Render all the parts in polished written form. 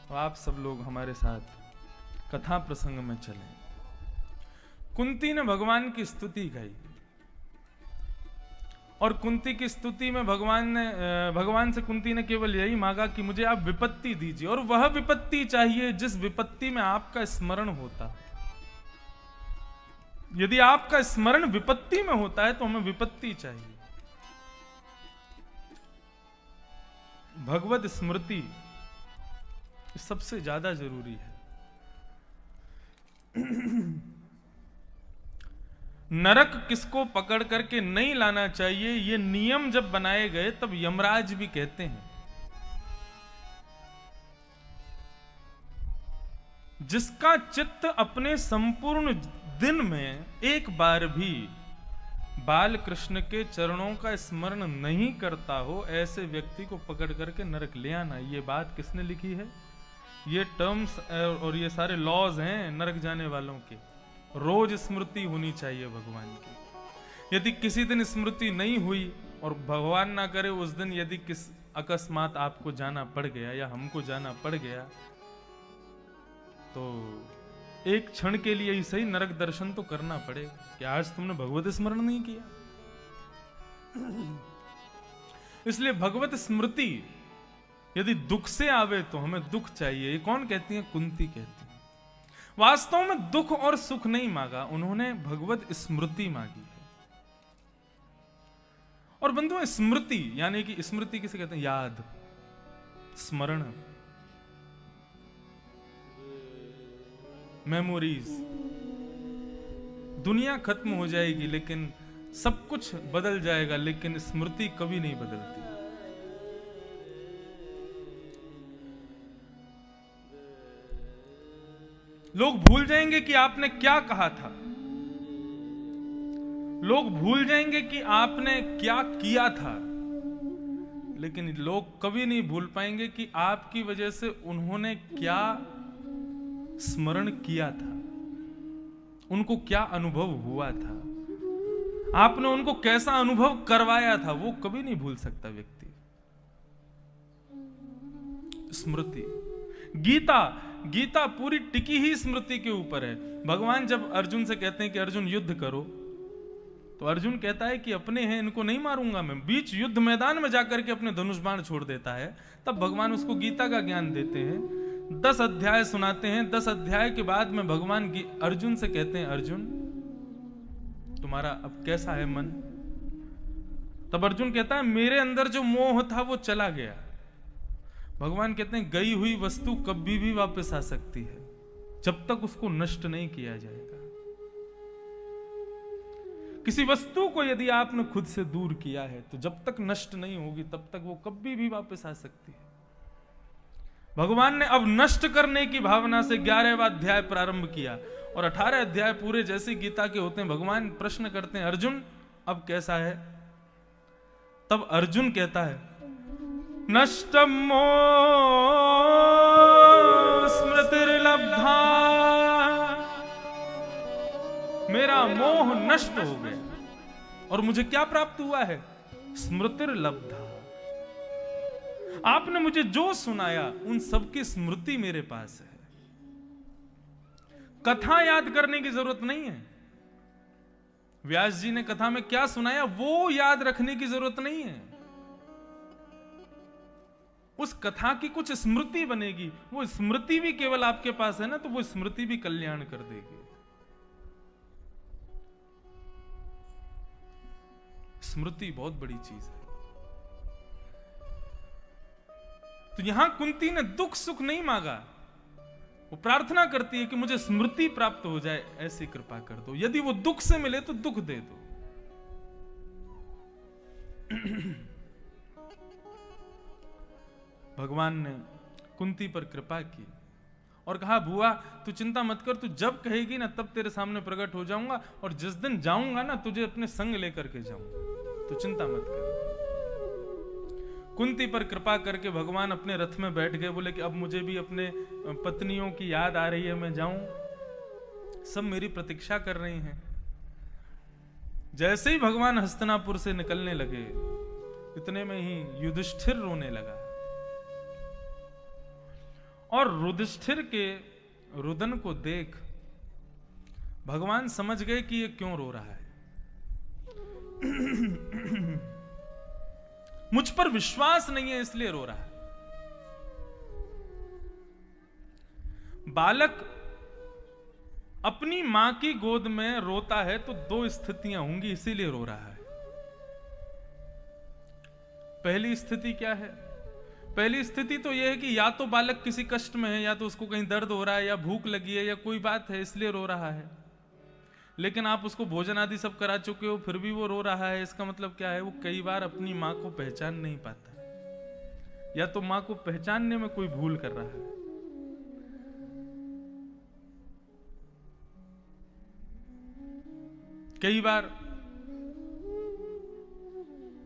आप सब लोग हमारे साथ कथा प्रसंग में चलें। कुंती ने भगवान की स्तुति गाई और कुंती की स्तुति में भगवान से कुंती ने केवल यही मांगा कि मुझे आप विपत्ति दीजिए, और वह विपत्ति चाहिए जिस विपत्ति में आपका स्मरण होता। यदि आपका स्मरण विपत्ति में होता है तो हमें विपत्ति चाहिए। भगवत स्मृति सबसे ज्यादा जरूरी है। नरक किसको पकड़ करके नहीं लाना चाहिए, ये नियम जब बनाए गए तब यमराज भी कहते हैं जिसका चित्त अपने संपूर्ण दिन में एक बार भी बाल कृष्ण के चरणों का स्मरण नहीं करता हो, ऐसे व्यक्ति को पकड़ करके नरक ले आना। ये बात किसने लिखी है? ये टर्म्स और ये सारे लॉज हैं नरक जाने वालों के। रोज स्मृति होनी चाहिए भगवान की। यदि किसी दिन स्मृति नहीं हुई, और भगवान ना करे उस दिन यदि किस अकस्मात आपको जाना पड़ गया या हमको जाना पड़ गया, तो एक क्षण के लिए ही सही नरक दर्शन तो करना पड़ेगा कि आज तुमने भगवत स्मरण नहीं किया। इसलिए भगवत स्मृति यदि दुख से आवे तो हमें दुख चाहिए। ये कौन कहती है? कुंती कहती है। वास्तव में दुख और सुख नहीं मांगा, उन्होंने भगवत स्मृति मांगी है। और बंधुओं, स्मृति यानी कि स्मृति किसे कहते हैं? याद, स्मरण, मेमोरीज। दुनिया खत्म हो जाएगी लेकिन सब कुछ बदल जाएगा, लेकिन स्मृति कभी नहीं बदलती। लोग भूल जाएंगे कि आपने क्या कहा था, लोग भूल जाएंगे कि आपने क्या किया था, लेकिन लोग कभी नहीं भूल पाएंगे कि आपकी वजह से उन्होंने क्या स्मरण किया था, उनको क्या अनुभव हुआ था, आपने उनको कैसा अनुभव करवाया था। वो कभी नहीं भूल सकता व्यक्ति। स्मृति, गीता पूरी टिकी ही स्मृति के ऊपर है। भगवान जब अर्जुन से कहते हैं कि अर्जुन युद्ध करो, तो अर्जुन कहता है कि अपने हैं इनको नहीं मारूंगा मैं। बीच युद्ध मैदान में जाकर के अपने धनुष बाण छोड़ देता है। तब भगवान उसको गीता का ज्ञान देते हैं, 10 अध्याय सुनाते हैं। 10 अध्याय के बाद में भगवान अर्जुन से कहते हैं, अर्जुन तुम्हारा अब कैसा है मन? तब अर्जुन कहता है, मेरे अंदर जो मोह था वो चला गया। भगवान कहते हैं, गई हुई वस्तु कभी भी वापस आ सकती है जब तक उसको नष्ट नहीं किया जाएगा। किसी वस्तु को यदि आपने खुद से दूर किया है तो जब तक नष्ट नहीं होगी तब तक वो कभी भी वापस आ सकती है। भगवान ने अब नष्ट करने की भावना से 11वां अध्याय प्रारंभ किया, और 18 अध्याय पूरे जैसे गीता के होते हैं। भगवान प्रश्न करते हैं, अर्जुन अब कैसा है? तब अर्जुन कहता है, नष्टम मोह स्मृतिर्लब्धा, मेरा मोह नष्ट हो गया और मुझे क्या प्राप्त हुआ है? स्मृतिर्लब्धा। आपने मुझे जो सुनाया उन सबकी स्मृति मेरे पास है। कथा याद करने की जरूरत नहीं है। व्यास जी ने कथा में क्या सुनाया वो याद रखने की जरूरत नहीं है। उस कथा की कुछ स्मृति बनेगी, वो स्मृति भी केवल आपके पास है ना, तो वो स्मृति भी कल्याण कर देगी। स्मृति बहुत बड़ी चीज है। तो यहां कुंती ने दुख सुख नहीं मांगा, वो प्रार्थना करती है कि मुझे स्मृति प्राप्त हो जाए, ऐसी कृपा कर दो। यदि वो दुख से मिले तो दुख दे दो। भगवान ने कुंती पर कृपा की और कहा, बुआ तू चिंता मत कर, तू जब कहेगी ना तब तेरे सामने प्रकट हो जाऊंगा, और जिस दिन जाऊंगा ना तुझे अपने संग लेकर के जाऊंगा, तो चिंता मत कर। कुंती पर कृपा करके भगवान अपने रथ में बैठ गए। बोले कि अब मुझे भी अपने पत्नियों की याद आ रही है, मैं जाऊं, सब मेरी प्रतीक्षा कर रही हैं। जैसे ही भगवान हस्तिनापुर से निकलने लगे, इतने में ही युधिष्ठिर रोने लगा और युधिष्ठिर के रुदन को देख भगवान समझ गए कि ये क्यों रो रहा है। मुझ पर विश्वास नहीं है इसलिए रो रहा है। बालक अपनी मां की गोद में रोता है तो दो स्थितियां होंगी, इसीलिए रो रहा है। पहली स्थिति क्या है? पहली स्थिति तो यह है कि या तो बालक किसी कष्ट में है, या तो उसको कहीं दर्द हो रहा है, या भूख लगी है, या कोई बात है इसलिए रो रहा है। लेकिन आप उसको भोजन आदि सब करा चुके हो फिर भी वो रो रहा है, इसका मतलब क्या है? वो कई बार अपनी मां को पहचान नहीं पाता, या तो मां को पहचानने में कोई भूल कर रहा है। कई बार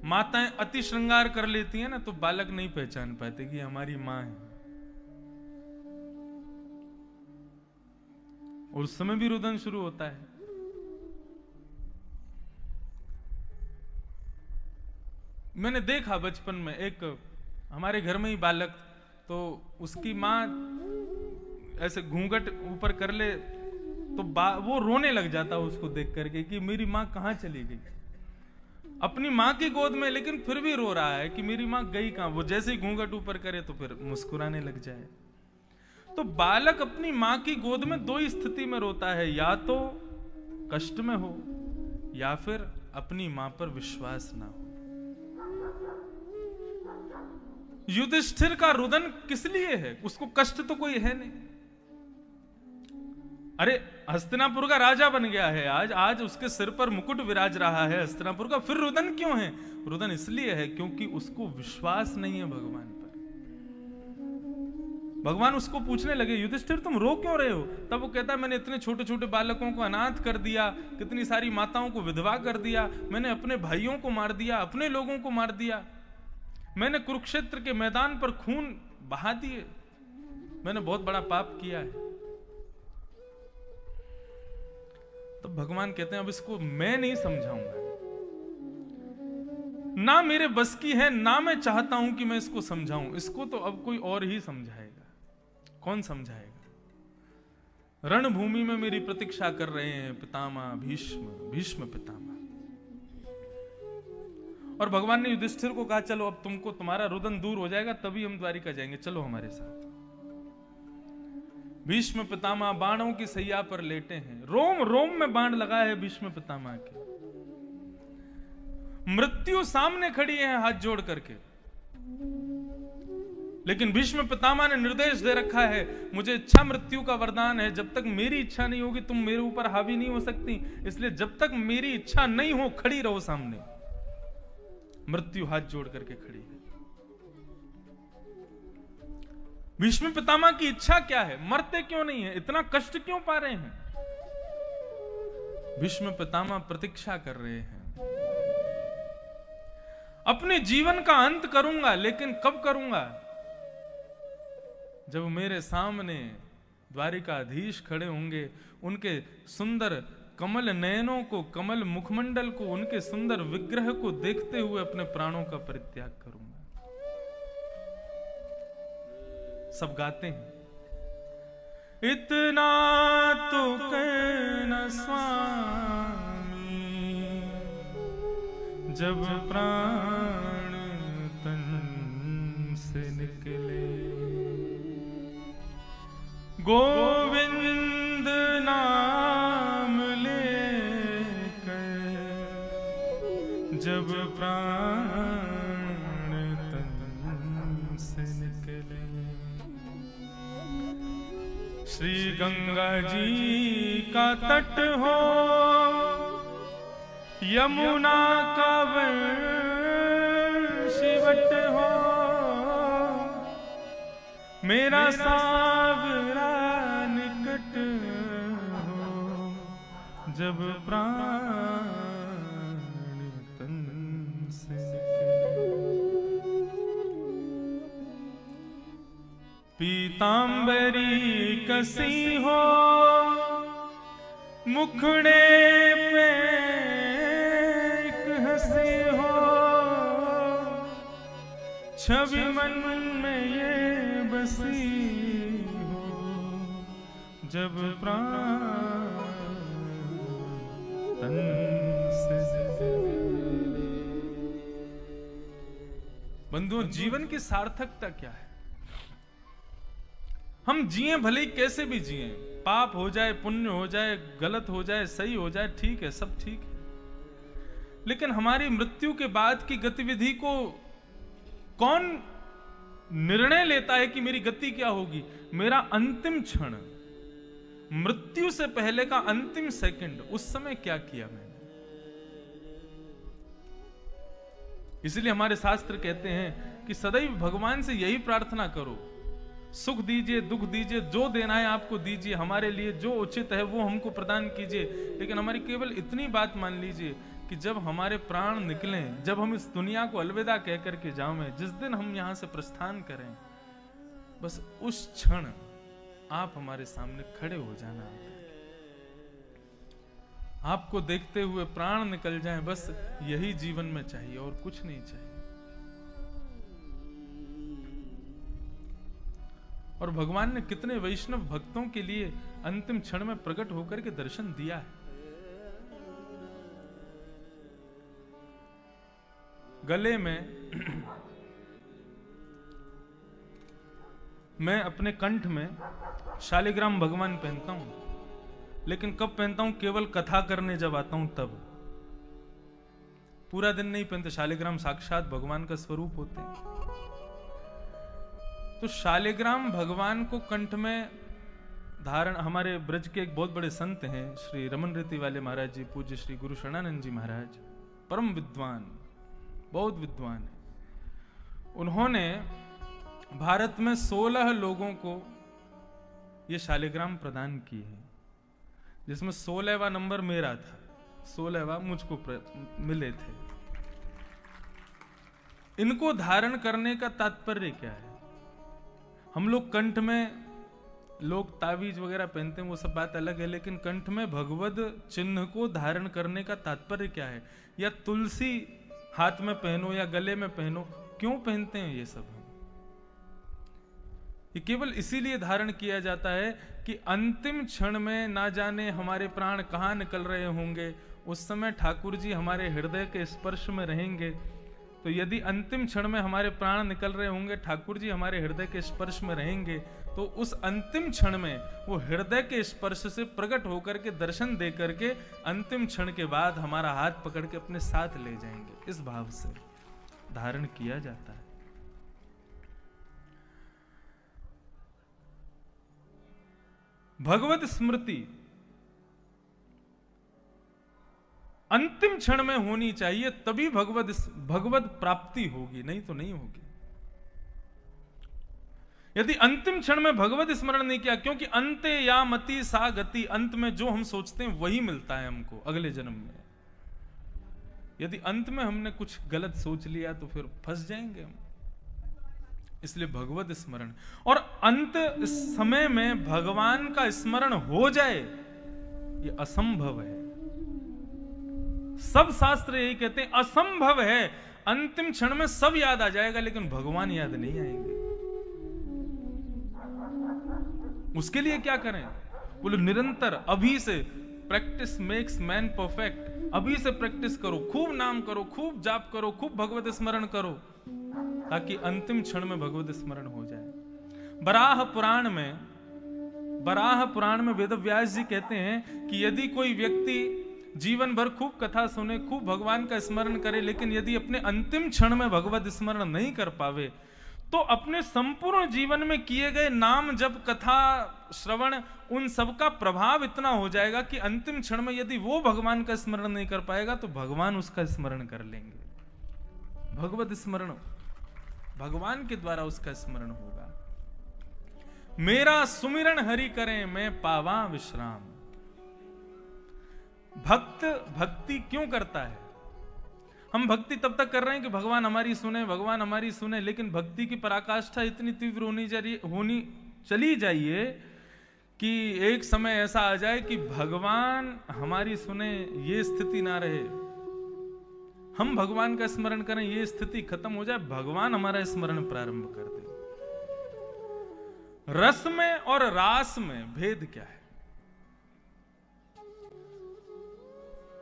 माताएं अति श्रृंगार कर लेती हैं ना, तो बालक नहीं पहचान पाते कि हमारी मां है, और उस समय भी रुदन शुरू होता है। मैंने देखा बचपन में एक हमारे घर में ही बालक, तो उसकी मां ऐसे घूंघट ऊपर कर ले तो वो रोने लग जाता उसको देख करके कि मेरी मां कहां चली गई, अपनी मां की गोद में, लेकिन फिर भी रो रहा है कि मेरी मां गई कहां। वो जैसे ही घूंघट ऊपर करे तो फिर मुस्कुराने लग जाए। तो बालक अपनी मां की गोद में दो स्थिति में रोता है, या तो कष्ट में हो या फिर अपनी मां पर विश्वास ना हो। युधिष्ठिर का रुदन किस लिए है? उसको कष्ट तो कोई है नहीं। अरे हस्तिनापुर का राजा बन गया है, आज उसके सिर पर मुकुट विराज रहा है हस्तिनापुर का, फिर रुदन क्यों है? रुदन इसलिए है क्योंकि उसको विश्वास नहीं है भगवान पर। भगवान उसको पूछने लगे, युधिष्ठिर तुम रो क्यों रहे हो? तब वो कहता है मैंने इतने छोटे छोटे बालकों को अनाथ कर दिया, कितनी सारी माताओं को विधवा कर दिया, मैंने अपने भाइयों को मार दिया, अपने लोगों को मार दिया, मैंने कुरुक्षेत्र के मैदान पर खून बहा दिए, मैंने बहुत बड़ा पाप किया है। तो भगवान कहते हैं अब इसको मैं नहीं समझाऊंगा, ना मेरे बस की है, ना मैं चाहता हूं कि मैं इसको समझाऊं। इसको तो अब कोई और ही समझाएगा। कौन समझाएगा? रणभूमि में मेरी प्रतीक्षा कर रहे हैं पितामह भीष्म पितामह। और भगवान ने युधिष्ठिर को कहा चलो अब तुमको तुम्हारा रुदन दूर हो जाएगा, तभी हम द्वारिका जाएंगे, चलो हमारे साथ। भीष्म पितामह बाणों की सैया पर लेटे हैं, रोम रोम में बाण लगा है भीष्म पितामह के। मृत्यु सामने खड़ी है हाथ जोड़ करके, लेकिन भीष्म पितामह ने निर्देश दे रखा है मुझे इच्छा मृत्यु का वरदान है, जब तक मेरी इच्छा नहीं होगी तुम मेरे ऊपर हावी नहीं हो सकती, इसलिए जब तक मेरी इच्छा नहीं हो खड़ी रहो सामने। मृत्यु हाथ जोड़ करके खड़ी है। भीष्म पितामह की इच्छा क्या है? मरते क्यों नहीं है? इतना कष्ट क्यों पा रहे हैं? भीष्म पितामह प्रतीक्षा कर रहे हैं, अपने जीवन का अंत करूंगा, लेकिन कब करूंगा? जब मेरे सामने द्वारिकाधीश खड़े होंगे, उनके सुंदर कमल नयनों को, कमल मुखमंडल को, उनके सुंदर विग्रह को देखते हुए अपने प्राणों का परित्याग करूंगा। सब गाते हैं, इतना तो कहना स्वामी, जब प्राण तन से निकले, गोविंद नाम लेकर जब प्राण तन से निकले। श्री गंगा जी का तट हो, यमुना का शिवट हो, मेरा सावरा निकट हो, जब प्राण तन से निकले। पीतांबरी कसी हो, मुखड़े पे एक हंसी हो, छवि मन में ये बसी जब प्राण तन से। बंधुओं, जीवन की सार्थकता क्या है? हम जिए भले ही कैसे भी जिए, पाप हो जाए, पुण्य हो जाए, गलत हो जाए, सही हो जाए, ठीक है, सब ठीक है, लेकिन हमारी मृत्यु के बाद की गतिविधि को कौन निर्णय लेता है कि मेरी गति क्या होगी? मेरा अंतिम क्षण, मृत्यु से पहले का अंतिम सेकंड, उस समय क्या किया मैंने? इसलिए हमारे शास्त्र कहते हैं कि सदैव भगवान से यही प्रार्थना करो, सुख दीजिए, दुख दीजिए, जो देना है आपको दीजिए, हमारे लिए जो उचित है वो हमको प्रदान कीजिए, लेकिन हमारी केवल इतनी बात मान लीजिए कि जब हमारे प्राण निकलें, जब हम इस दुनिया को अलविदा कह करके जाएं, जिस दिन हम यहां से प्रस्थान करें, बस उस क्षण आप हमारे सामने खड़े हो जाना, आपको देखते हुए प्राण निकल जाएं, बस यही जीवन में चाहिए और कुछ नहीं चाहिए। और भगवान ने कितने वैष्णव भक्तों के लिए अंतिम क्षण में प्रकट होकर के दर्शन दिया है। गले में मैं अपने कंठ में शालिग्राम भगवान पहनता हूं, लेकिन कब पहनता हूं? केवल कथा करने जब आता हूं तब। पूरा दिन नहीं पहनते। शालिग्राम साक्षात भगवान का स्वरूप होते हैं। तो शालिग्राम भगवान को कंठ में धारण, हमारे ब्रज के एक बहुत बड़े संत हैं श्री रमन रीति वाले महाराज जी, पूज्य श्री गुरु शरणानंद जी महाराज, परम विद्वान, बहुत विद्वान है। उन्होंने भारत में 16 लोगों को ये शालिग्राम प्रदान किए हैं, जिसमें 16वां नंबर मेरा था, 16वां मुझको मिले थे। इनको धारण करने का तात्पर्य क्या है? हम लोग कंठ में, लोग तावीज वगैरह पहनते हैं, वो सब बात अलग है, लेकिन कंठ में भगवद चिन्ह को धारण करने का तात्पर्य क्या है? या तुलसी हाथ में पहनो या गले में पहनो, क्यों पहनते हैं ये सब? ये केवल इसीलिए धारण किया जाता है कि अंतिम क्षण में ना जाने हमारे प्राण कहां निकल रहे होंगे, उस समय ठाकुर जी हमारे हृदय के स्पर्श में रहेंगे। तो यदि अंतिम क्षण में हमारे प्राण निकल रहे होंगे, ठाकुर जी हमारे हृदय के स्पर्श में रहेंगे, तो उस अंतिम क्षण में वो हृदय के स्पर्श से प्रकट होकर के दर्शन दे करके अंतिम क्षण के बाद हमारा हाथ पकड़ के अपने साथ ले जाएंगे। इस भाव से धारण किया जाता है। भगवत स्मृति अंतिम क्षण में होनी चाहिए, तभी भगवत प्राप्ति होगी, नहीं तो नहीं होगी। यदि अंतिम क्षण में भगवत स्मरण नहीं किया, क्योंकि अंते या मति सा गति, अंत में जो हम सोचते हैं वही मिलता है हमको अगले जन्म में। यदि अंत में हमने कुछ गलत सोच लिया तो फिर फंस जाएंगे हम। इसलिए भगवत स्मरण, और अंत समय में भगवान का स्मरण हो जाए ये असंभव है। सब शास्त्र यही कहते हैं, असंभव है। अंतिम क्षण में सब याद आ जाएगा, लेकिन भगवान याद नहीं आएंगे। उसके लिए क्या करें? बोलो निरंतर, अभी से प्रैक्टिस मेक्स मैन परफेक्ट। अभी से प्रैक्टिस करो, खूब नाम करो, खूब जाप करो, खूब भगवत स्मरण करो, ताकि अंतिम क्षण में भगवत स्मरण हो जाए। बराह पुराण में वेद व्यास जी कहते हैं कि यदि कोई व्यक्ति जीवन भर खूब कथा सुने, खूब भगवान का स्मरण करे, लेकिन यदि अपने अंतिम क्षण में भगवत स्मरण नहीं कर पावे, तो अपने संपूर्ण जीवन में किए गए नाम जब कथा श्रवण उन सब का प्रभाव इतना हो जाएगा कि अंतिम क्षण में यदि वो भगवान का स्मरण नहीं कर पाएगा तो भगवान उसका स्मरण कर लेंगे। भगवत स्मरण भगवान के द्वारा उसका स्मरण होगा। मेरा सुमिरन हरि करें, मैं पावा विश्राम। भक्त भक्ति क्यों करता है? हम भक्ति तब तक कर रहे हैं कि भगवान हमारी सुने, भगवान हमारी सुने, लेकिन भक्ति की पराकाष्ठा इतनी तीव्र होनी चली जाइए कि एक समय ऐसा आ जाए कि भगवान हमारी सुने ये स्थिति ना रहे, हम भगवान का स्मरण करें ये स्थिति खत्म हो जाए, भगवान हमारा स्मरण प्रारंभ कर दे। रस में और रास में भेद क्या है?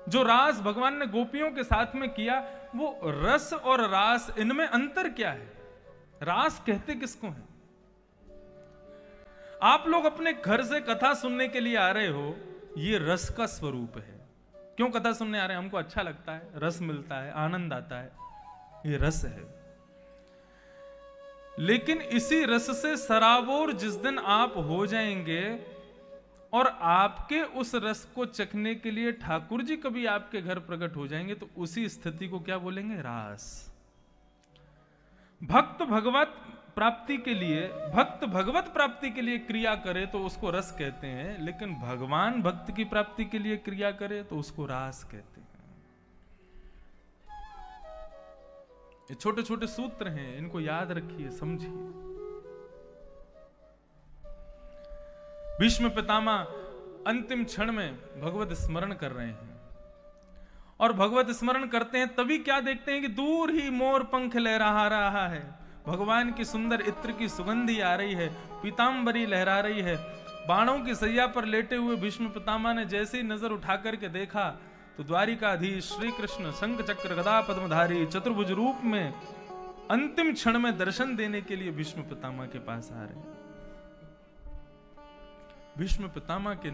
जो रास भगवान ने गोपियों के साथ में किया, वो रस और रास, इनमें अंतर क्या है? रास कहते किसको है? आप लोग अपने घर से कथा सुनने के लिए आ रहे हो, ये रस का स्वरूप है। क्यों कथा सुनने आ रहे हैं? हमको अच्छा लगता है, रस मिलता है, आनंद आता है, ये रस है। लेकिन इसी रस से सराबोर जिस दिन आप हो जाएंगे और आपके उस रस को चखने के लिए ठाकुर जी कभी आपके घर प्रकट हो जाएंगे, तो उसी स्थिति को क्या बोलेंगे? रास। भक्त भगवत प्राप्ति के लिए क्रिया करे तो उसको रस कहते हैं, लेकिन भगवान भक्त की प्राप्ति के लिए क्रिया करे तो उसको रास कहते हैं। ये छोटे छोटे सूत्र हैं, इनको याद रखिए, समझिए। भीष्म पितामह अंतिम क्षण में भगवत स्मरण कर रहे हैं, और भगवत स्मरण करते हैं तभी क्या देखते हैं कि दूर ही मोर पंख लहरा रहा है, भगवान की सुंदर इत्र की सुगंधी आ रही है, पीतांबरी लहरा रही है। बाणों की सैया पर लेटे हुए भीष्म पितामह ने जैसे ही नजर उठा करके देखा तो द्वारिकाधीश श्री कृष्ण शंख चक्र गदा पद्मधारी चतुर्भुज रूप में अंतिम क्षण में दर्शन देने के लिए भीष्म पितामह के पास आ रहे हैं। भीष्म पितामह के